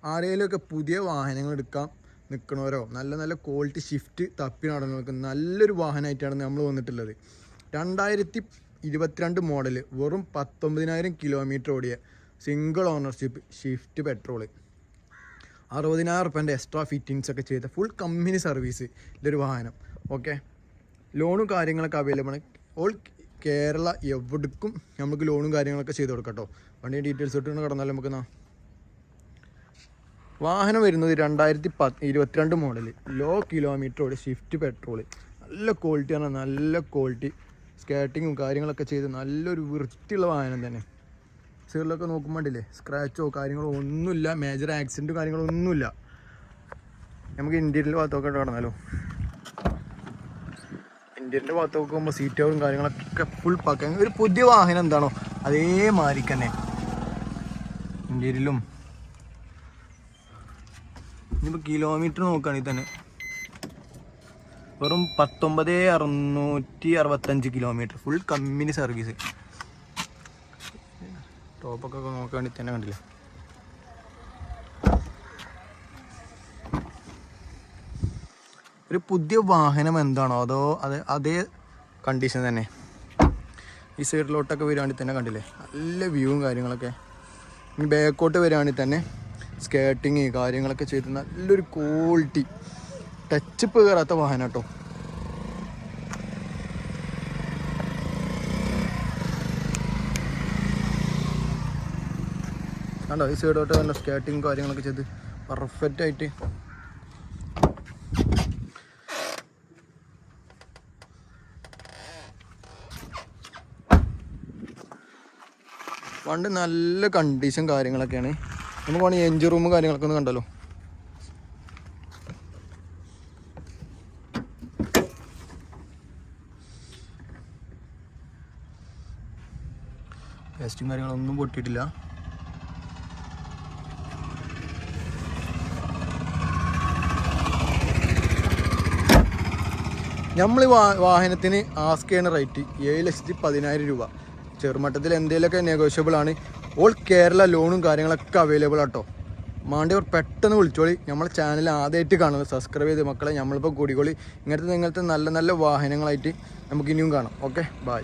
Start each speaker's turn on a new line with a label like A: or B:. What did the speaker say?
A: ആരെങ്കിലുമൊക്കെ പുതിയ വാഹനങ്ങൾ എടുക്കാൻ നിൽക്കണവരോ നല്ല നല്ല ക്വാളിറ്റി ഷിഫ്റ്റ് തപ്പി നടന്നവർക്ക് നല്ലൊരു വാഹനമായിട്ടാണ് നമ്മൾ വന്നിട്ടുള്ളത്. 2022 മോഡൽ, വെറും 19,000 കിലോമീറ്റർ ഓടിയ സിംഗിൾ ഓണർഷിപ്പ് ഷിഫ്റ്റ് പെട്രോള്, 60,000 റുപ്യേൻ്റെ എക്സ്ട്രാ ഫിറ്റിങ്സ് ഒക്കെ ചെയ്ത ഫുൾ കമ്പനി സർവീസ് ഇതൊരു വാഹനം. ഓക്കെ, ലോണും കാര്യങ്ങളൊക്കെ അവൈലബിൾ ആണ്. ഓൾ കേരള എവിടേക്കും നമുക്ക് ലോണും കാര്യങ്ങളൊക്കെ ചെയ്ത് കൊടുക്കാം കേട്ടോ. വണ്ടി ഡീറ്റെയിൽസ് ഇട്ടുകൊണ്ട് കിടന്നാലും നമുക്ക് വാഹനം വരുന്നത് 2022 മോഡൽ, ലോ കിലോമീറ്റർ ഓടി ഷിഫ്റ്റ് പെട്രോള്, നല്ല ക്വാളിറ്റിയാണ്, നല്ല ക്വാളിറ്റി സ്കേട്ടിങ്ങും കാര്യങ്ങളൊക്കെ ചെയ്ത് നല്ലൊരു വൃത്തിയുള്ള വാഹനം തന്നെ. സൈഡിലൊക്കെ നോക്കുമ്പോണ്ടില്ലേ സ്ക്രാച്ചോ കാര്യങ്ങളോ ഒന്നുമില്ല, മേജർ ആക്സിഡൻറ്റോ കാര്യങ്ങളോ ഒന്നുമില്ല. നമുക്ക് ഇന്ത്യയിലെ ഭാഗത്തൊക്കെ കടന്നാലോ. ഇന്ത്യൻ്റെ ഭാഗത്ത് നോക്കുമ്പോൾ സീറ്റ് കവറും കാര്യങ്ങളൊക്കെ ഫുൾ പക്ക. ഒരു പുതിയ വാഹനം എന്താണോ അതേമാതിരി തന്നെ ഇന്ത്യയിലും. ഇനിയിപ്പോൾ കിലോമീറ്റർ നോക്കുകയാണെങ്കിൽ തന്നെ വെറും 19,665 കിലോമീറ്റർ, ഫുൾ കമ്പനി സർവീസ്. ടോപ്പൊക്കെ നോക്കുകയാണെങ്കിൽ തന്നെ കണ്ടില്ലേ. ഒരു പുതിയ വാഹനം എന്താണോ അതേ കണ്ടീഷൻ തന്നെ. ഈ സൈഡിലോട്ടൊക്കെ വരികയാണെങ്കിൽ തന്നെ കണ്ടില്ലേ നല്ല വ്യൂവും കാര്യങ്ങളൊക്കെ. ഇനി ബാക്കോട്ട് വരികയാണെങ്കിൽ തന്നെ സ്കേട്ടിങ് കാര്യങ്ങളൊക്കെ ചെയ്ത് നല്ലൊരു ക്വാളിറ്റി ടച്ചപ്പ് കയറാത്ത വാഹനം കേട്ടോ. കണ്ടോ ഈ സൈഡോട്ട് നല്ല സ്കേട്ടിങ് കാര്യങ്ങളൊക്കെ ചെയ്ത് പെർഫെക്റ്റ് ആയിട്ട്. വണ്ടി നല്ല കണ്ടീഷൻ കാര്യങ്ങളൊക്കെയാണ്. നമുക്ക് വേണമെങ്കിൽ എൻജിൻ റൂമും കാര്യങ്ങളൊക്കെ ഒന്ന് കണ്ടല്ലോ. വേസ്റ്റും കാര്യങ്ങളൊന്നും പൊട്ടിയിട്ടില്ല. നമ്മൾ വാഹനത്തിന് ആസ്ക് ചെയ്യുന്ന റേറ്റ് 7,10,000 രൂപ. ചെറുമട്ടത്തിൽ എന്തെങ്കിലുമൊക്കെ നെഗോഷ്യബിൾ ആണ്. ഓൾ കേരള ലോണും കാര്യങ്ങളൊക്കെ അവൈലബിൾ ആട്ടോ. മാണ്ടിയവർ പെട്ടെന്ന് വിളിച്ചോളി. നമ്മളെ ചാനൽ ആദ്യമായിട്ട് കാണുന്നത് സബ്സ്ക്രൈബ് ചെയ്ത് മക്കളെ. നമ്മളിപ്പോൾ കൂടിക്കോളി. ഇങ്ങനത്തെ നല്ല നല്ല വാഹനങ്ങളായിട്ട് നമുക്ക് ഇനിയും കാണാം. Okay, by.